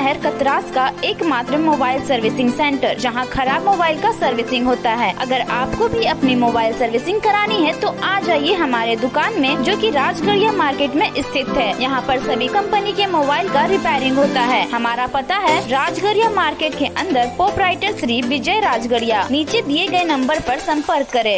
शहर कतरास का एकमात्र मोबाइल सर्विसिंग सेंटर, जहां खराब मोबाइल का सर्विसिंग होता है। अगर आपको भी अपनी मोबाइल सर्विसिंग करानी है तो आ जाइए हमारे दुकान में, जो कि राजगढ़िया मार्केट में स्थित है। यहाँ पर सभी कंपनी के मोबाइल का रिपेयरिंग होता है। हमारा पता है राजगढ़िया मार्केट के अंदर, प्रोप्राइटर श्री विजय राजगढ़िया। नीचे दिए गए नंबर पर संपर्क करें।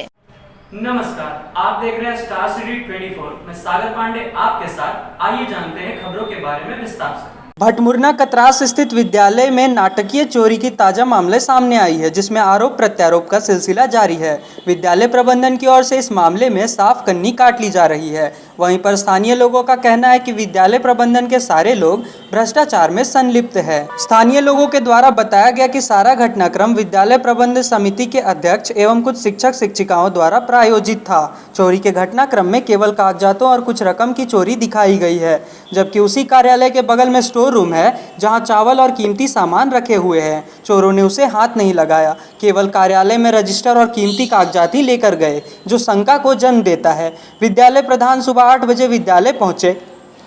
नमस्कार, आप देख रहे हैं स्टार सिटी 24। मैं सागर पांडे आपके साथ। आइए जानते हैं खबरों के बारे में विस्तार से। भटमुरना कतरास स्थित विद्यालय में नाटकीय चोरी की ताजा मामले सामने आई है, जिसमें आरोप प्रत्यारोप का सिलसिला जारी है। विद्यालय प्रबंधन की ओर से इस मामले में साफ कन्नी काट ली जा रही है। वहीं पर स्थानीय लोगों का कहना है कि विद्यालय प्रबंधन के सारे लोग भ्रष्टाचार में संलिप्त है। स्थानीय लोगों के द्वारा बताया गया कि सारा घटनाक्रम विद्यालय प्रबंधन समिति के अध्यक्ष एवं कुछ शिक्षक शिक्षिकाओं द्वारा प्रायोजित था। चोरी के घटनाक्रम में केवल कागजातों और कुछ रकम की चोरी दिखाई गई है, जबकि उसी कार्यालय के बगल में स्टोर रूम है जहां चावल और कीमती सामान रखे हुए हैं। चोरों ने उसे हाथ नहीं लगाया, केवल कार्यालय में रजिस्टर और कीमती कागजात ही लेकर गए, जो शंका को जन्म देता है। विद्यालय प्रधान सुबह 8 बजे विद्यालय पहुंचे,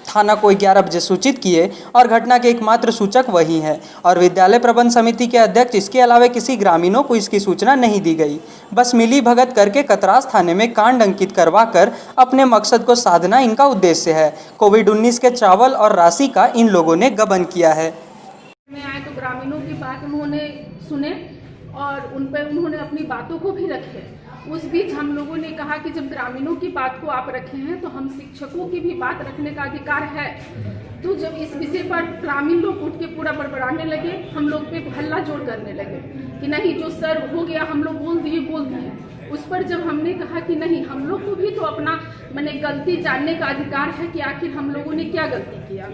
थाना को 11 बजे सूचित किए और घटना के एकमात्र सूचक वही हैं और विद्यालय प्रबंध समिति के अध्यक्ष। इसके अलावा किसी ग्रामीणों को इसकी सूचना नहीं दी गई। बस मिली भगत करके कतरास थाने में कांड अंकित करवाकर अपने मकसद को साधना इनका उद्देश्य है। कोविड-19 के चावल और राशि का इन लोगों ने गबन किया है। में आए तो ग्रामीणों की बात उन्होंने सुने और उन पर उन्होंने अपनी बातों को भी रखे। उस बीच हम लोगों ने कहा कि जब ग्रामीणों की बात को आप रखे हैं तो हम शिक्षकों की भी बात रखने का अधिकार है। तो जब इस विषय पर ग्रामीण लोग उठ के पूरा बड़बड़ाने लगे, हम लोग पे हल्ला जोड़ करने लगे कि नहीं, जो सर हो गया हम लोग बोल दिए। उस पर जब हमने कहा कि नहीं, हम लोग को भी तो अपना गलती जानने का अधिकार है कि आखिर हम लोगों ने क्या गलती किया।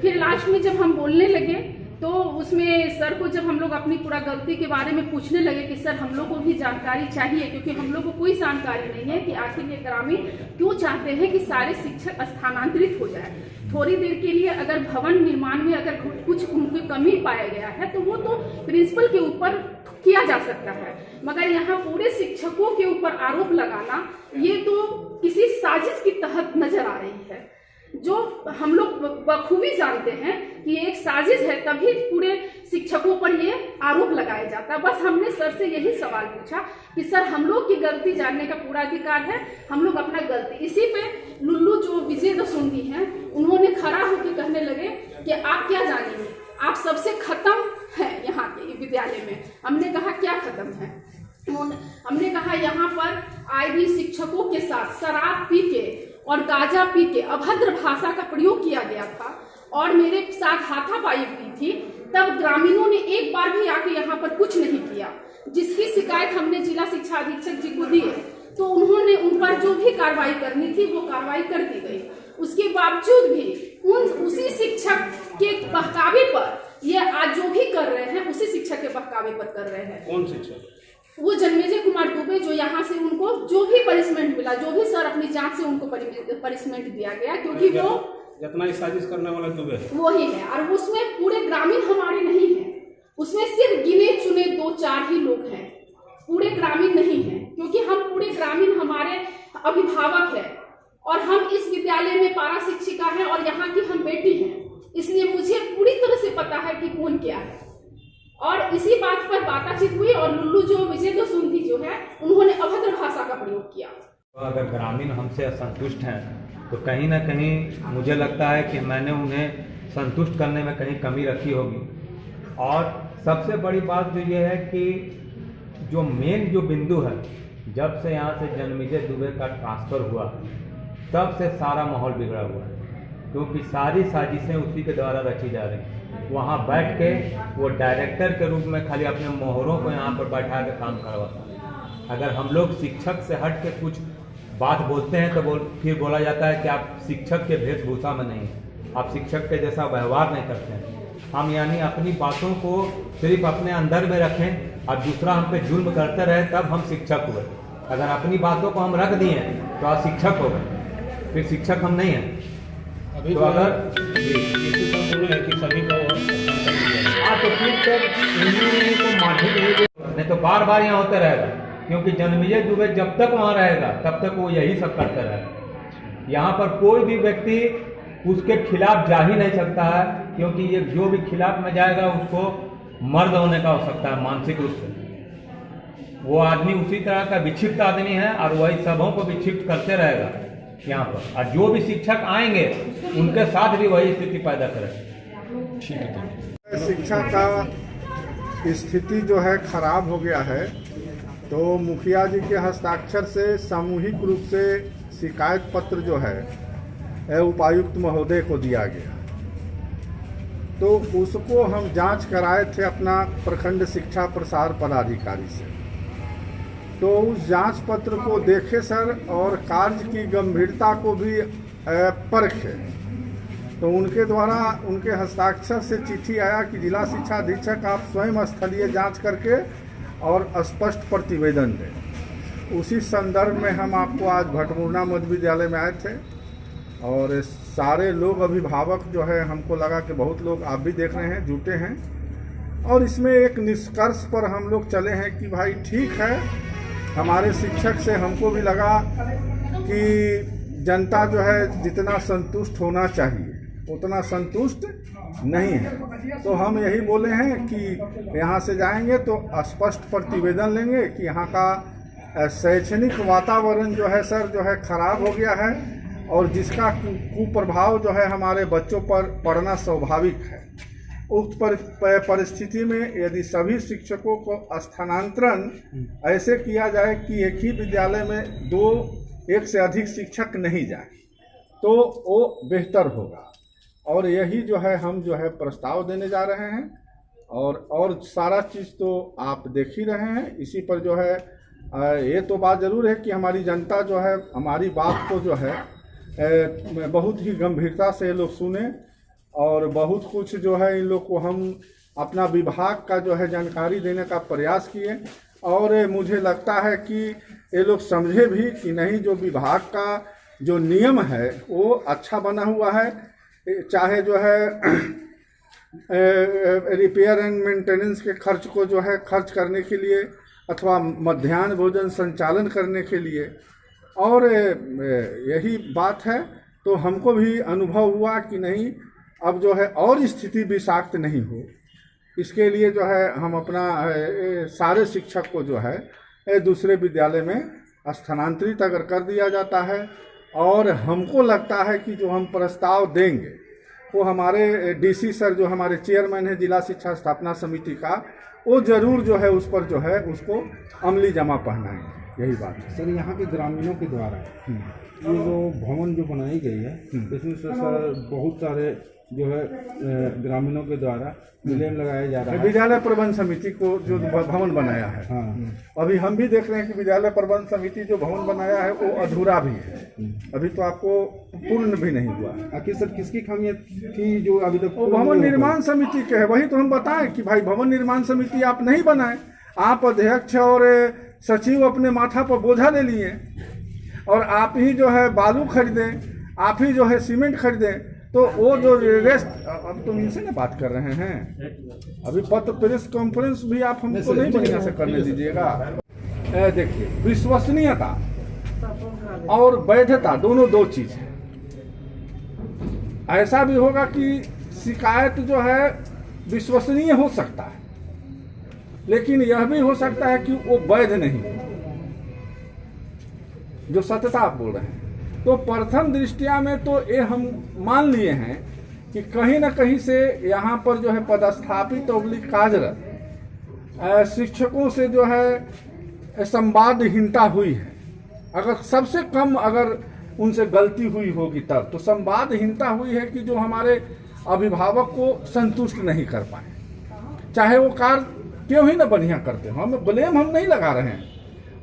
फिर लास्ट में जब हम बोलने लगे तो उसमें सर को जब हम लोग अपनी पूरा गलती के बारे में पूछने लगे कि सर हम लोग को भी जानकारी चाहिए, क्योंकि हम लोग को कोई जानकारी नहीं है कि आखिर ये ग्रामीण क्यों चाहते हैं कि सारे शिक्षक स्थानांतरित हो जाए। थोड़ी देर के लिए अगर भवन निर्माण में अगर कुछ उनकी कमी पाया गया है तो वो तो प्रिंसिपल के ऊपर किया जा सकता है, मगर यहाँ पूरे शिक्षकों के ऊपर आरोप लगाना ये तो किसी साजिश की तहत नजर आ रही है, जो हम लोग बखूबी जानते हैं कि एक साजिश है, तभी पूरे शिक्षकों पर ये आरोप लगाया जाता है। बस हमने सर से यही सवाल पूछा कि सर हम लोग की गलती जानने का पूरा अधिकार है, हम लोग अपना गलती। इसी पे लुल्लू जो विजय दसुंधी हैं, उन्होंने खड़ा होकर कहने लगे कि आप क्या जानेंगे, आप सबसे खत्म है यहाँ के विद्यालय में। हमने कहा क्या खत्म है? हमने कहा यहाँ पर आए दिन शिक्षकों के साथ शराब पी के और गांजा पी के अभद्र भाषा का प्रयोग किया गया था और मेरे साथ हाथापाई हुई थी। तब ग्रामीणों ने एक बार भी आके यहाँ पर कुछ नहीं किया, जिसकी शिकायत हमने जिला शिक्षा अधीक्षक जी को दी है, तो उन्होंने उन पर जो भी कार्रवाई करनी थी वो कार्रवाई कर दी गई। उसके बावजूद भी उसी शिक्षक के बहकावे पर ये आज जो भी कर रहे हैं, उसी शिक्षक के बहकावे पर कर रहे हैं। कौन शिक्षक? वो जन्मेजय कुमार दुबे, जो यहाँ से उनको जो भी पनिशमेंट मिला, जो भी सर अपनी जांच से उनको पनिशमेंट दिया गया, क्योंकि वो जितना साजिश करने वाला दुबे वो ही है। और उसमें पूरे ग्रामीण हमारे नहीं है, उसमें सिर्फ गिने चुने 2-4 ही लोग हैं, पूरे ग्रामीण नहीं है, क्योंकि हम पूरे ग्रामीण हमारे अभिभावक है और हम इस विद्यालय में पारा शिक्षिका है और यहाँ की हम बेटी हैं, इसलिए मुझे पूरी तरह से पता है कि कौन क्या है। और इसी बात पर बातचीत हुई और लुल्लू जो विजय दसुंधी जो है, उन्होंने अभद्र भाषा का प्रयोग किया। तो अगर ग्रामीण हमसे असंतुष्ट हैं तो कहीं ना कहीं मुझे लगता है कि मैंने उन्हें संतुष्ट करने में कहीं कमी रखी होगी। और सबसे बड़ी बात जो ये है कि जो मेन जो बिंदु है, जब से यहाँ से जन्मेजय दुबे का ट्रांसफ़र हुआ तब से सारा माहौल बिगड़ा हुआ है, क्योंकि सारी साजिशें उसी के द्वारा रची जा रही हैं। वहाँ बैठ के वो डायरेक्टर के रूप में खाली अपने मोहरों को यहाँ पर बैठा के काम करवाता है। अगर हम लोग शिक्षक से हट के कुछ बात बोलते हैं तो फिर बोला जाता है कि आप शिक्षक के वेशभूषा में नहीं हैं, आप शिक्षक के जैसा व्यवहार नहीं करते हैं। हम यानी अपनी बातों को सिर्फ अपने अंदर में रखें और दूसरा हम पे जुल्म करते रहे, तब हम शिक्षक हुए। अगर अपनी बातों को हम रख दिए तो आप शिक्षक हो गए, फिर शिक्षक हम नहीं हैं। अभी तो अगर है कि सभी को तो फिर तो माध्यमिक नहीं तो बार बार यहाँ होते रहेगा, क्योंकि जन्मेजय दुबे जब तक वहाँ रहेगा तब तक वो यही सब करते रहेगा। यहाँ पर कोई भी व्यक्ति उसके खिलाफ जा ही नहीं सकता है, क्योंकि ये जो भी खिलाफ में जाएगा उसको मर्द होने का हो सकता है मानसिक रूप से। वो आदमी उसी तरह का विक्षिप्त आदमी है और वही सबों को विक्षिप्त करते रहेगा यहाँ पर, और जो भी शिक्षक आएंगे उनके साथ भी वही स्थिति पैदा करेगा। शिक्षा का स्थिति जो है खराब हो गया है, तो मुखिया जी के हस्ताक्षर से सामूहिक रूप से शिकायत पत्र जो है उपायुक्त महोदय को दिया गया। तो उसको हम जांच कराए थे अपना प्रखंड शिक्षा प्रसार पदाधिकारी से। तो उस जांच पत्र को देखे सर और कार्य की गंभीरता को भी परखे। तो उनके द्वारा उनके हस्ताक्षर से चिट्ठी आया कि जिला शिक्षा अधीक्षक आप स्वयं स्थलीय जांच करके और स्पष्ट प्रतिवेदन दें। उसी संदर्भ में हम आपको आज भटमुरना मध्य विद्यालय में आए थे और सारे लोग अभिभावक जो है, हमको लगा कि बहुत लोग आप भी देख रहे हैं जुटे हैं, और इसमें एक निष्कर्ष पर हम लोग चले हैं कि भाई ठीक है, हमारे शिक्षक से हमको भी लगा कि जनता जो है जितना संतुष्ट होना चाहिए उतना संतुष्ट नहीं है। तो हम यही बोले हैं कि यहाँ से जाएंगे तो स्पष्ट प्रतिवेदन लेंगे कि यहाँ का शैक्षणिक वातावरण जो है सर जो है खराब हो गया है और जिसका कुप्रभाव जो है हमारे बच्चों पर पड़ना स्वाभाविक है। उक्त परिस्थिति में यदि सभी शिक्षकों को स्थानांतरण ऐसे किया जाए कि एक ही विद्यालय में एक से अधिक शिक्षक नहीं जाए तो वो बेहतर होगा, और यही जो है हम जो है प्रस्ताव देने जा रहे हैं। और सारा चीज़ तो आप देख ही रहे हैं। इसी पर जो है ये तो बात ज़रूर है कि हमारी जनता जो है हमारी बात को जो है बहुत ही गंभीरता से ये लोग सुने, और बहुत कुछ जो है इन लोग को हम अपना विभाग का जो है जानकारी देने का प्रयास किए, और मुझे लगता है कि ये लोग समझे भी कि नहीं, जो विभाग का जो नियम है वो अच्छा बना हुआ है। चाहे जो है रिपेयर एंड मेंटेनेंस के खर्च को जो है खर्च करने के लिए अथवा मध्याह्न भोजन संचालन करने के लिए, और यही बात है। तो हमको भी अनुभव हुआ कि नहीं, अब जो है और स्थिति विषाक्त नहीं हो, इसके लिए जो है हम अपना सारे शिक्षक को जो है दूसरे विद्यालय में स्थानांतरित अगर कर दिया जाता है, और हमको लगता है कि जो हम प्रस्ताव देंगे वो हमारे डीसी सर जो हमारे चेयरमैन है जिला शिक्षा स्थापना समिति का, वो ज़रूर जो है उस पर जो है उसको अमली जमा पहनाएंगे। यही बात है सर। यहाँ के ग्रामीणों के द्वारा ये जो भवन जो बनाई गई है इसमें सर बहुत सारे जो है ग्रामीणों के द्वारा विलेम लगाया जा रहा है। विद्यालय प्रबंध समिति को जो भवन बनाया है, अभी हम भी देख रहे हैं कि विद्यालय प्रबंध समिति जो भवन बनाया है वो अधूरा भी है, अभी तो आपको पूर्ण भी नहीं हुआ। आखिर सर किसकी खामियां थी जो अभी तक? वो भवन निर्माण समिति के है। वही तो हम बताएं कि भाई भवन निर्माण समिति आप नहीं बनाए, आप अध्यक्ष और सचिव अपने माथा पर बोझा ले लिए, और आप ही जो है बालू खरीदें, आप ही जो है सीमेंट खरीदें, तो वो जो रेस्ट, अब तुम इनसे ना बात कर रहे हैं, अभी पत्र प्रेस कॉन्फ्रेंस भी आप हमको नहीं बढ़िया से करने दीजिएगा। देखिए, विश्वसनीयता और वैधता दोनों दो चीज है। ऐसा भी होगा कि शिकायत जो है विश्वसनीय हो सकता है, लेकिन यह भी हो सकता है कि वो वैध नहीं, जो सत्यता आप बोल रहे हैं। तो प्रथम दृष्टिया में तो ये हम मान लिए हैं कि कहीं ना कहीं से यहाँ पर जो है पदस्थापित और कार्यरत शिक्षकों से जो है संवादहीनता हुई है। अगर सबसे कम अगर उनसे गलती हुई होगी तब तो संवादहीनता हुई है कि जो हमारे अभिभावक को संतुष्ट नहीं कर पाए, चाहे वो कार्य क्यों ही ना बढ़िया करते। हम ब्लेम हम नहीं लगा रहे हैं,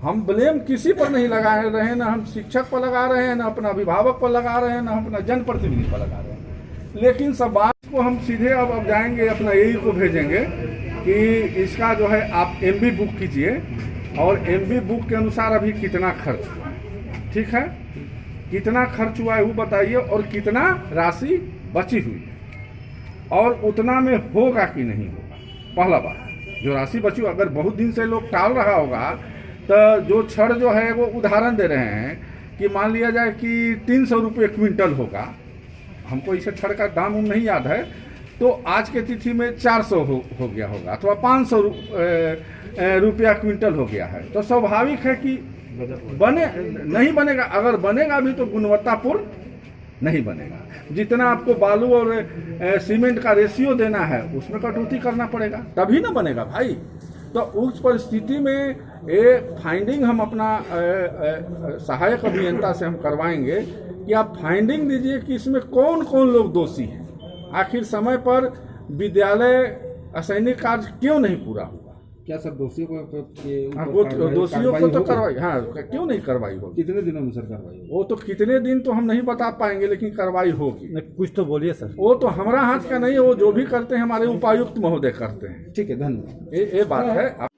हम ब्लेम किसी पर नहीं लगा रहे हैं, ना हम शिक्षक पर लगा रहे हैं, ना अपना अभिभावक पर लगा रहे हैं, ना हम अपना जनप्रतिनिधि पर लगा रहे हैं। लेकिन सब बात को हम सीधे अब जाएंगे अपना एई को भेजेंगे कि इसका जो है आप एमबी बुक कीजिए, और एमबी बुक के अनुसार अभी कितना खर्च हुआ, ठीक है, कितना खर्च हुआ है वो बताइए, और कितना राशि बची हुई है, और उतना में होगा कि नहीं होगा। पहला बात, जो राशि बची, अगर बहुत दिन से लोग टाल रहा होगा तो जो छड़ जो है वो उदाहरण दे रहे हैं कि मान लिया जाए कि 300 रुपये क्विंटल होगा, हमको इसे छड़ का दाम नहीं याद है, तो आज के तिथि में 400 हो गया होगा अथवा 500 रुपया क्विंटल हो गया है। तो स्वाभाविक है कि नहीं बनेगा। अगर बनेगा भी तो गुणवत्तापूर्ण नहीं बनेगा। जितना आपको बालू और सीमेंट का रेशियो देना है उसमें कटौती करना पड़ेगा, तभी ना बनेगा भाई। तो उस परिस्थिति में ये फाइंडिंग हम अपना सहायक अभियंता से हम करवाएंगे कि आप फाइंडिंग दीजिए कि इसमें कौन कौन लोग दोषी हैं। आखिर समय पर विद्यालय असैनिक कार्य क्यों नहीं पूरा हुआ? क्या सब दोषियों को दोषियों को तो करवाई, हाँ, क्यों नहीं करवाई होगी? कितने दिनों में सर कार्रवाई? वो तो कितने दिन तो हम नहीं बता पाएंगे, लेकिन कार्रवाई होगी। कुछ तो बोलिए सर। वो तो हमारा हाथ का नहीं है, वो जो भी करते हैं हमारे उपायुक्त महोदय करते हैं। ठीक है, धन्यवाद। ये बात है।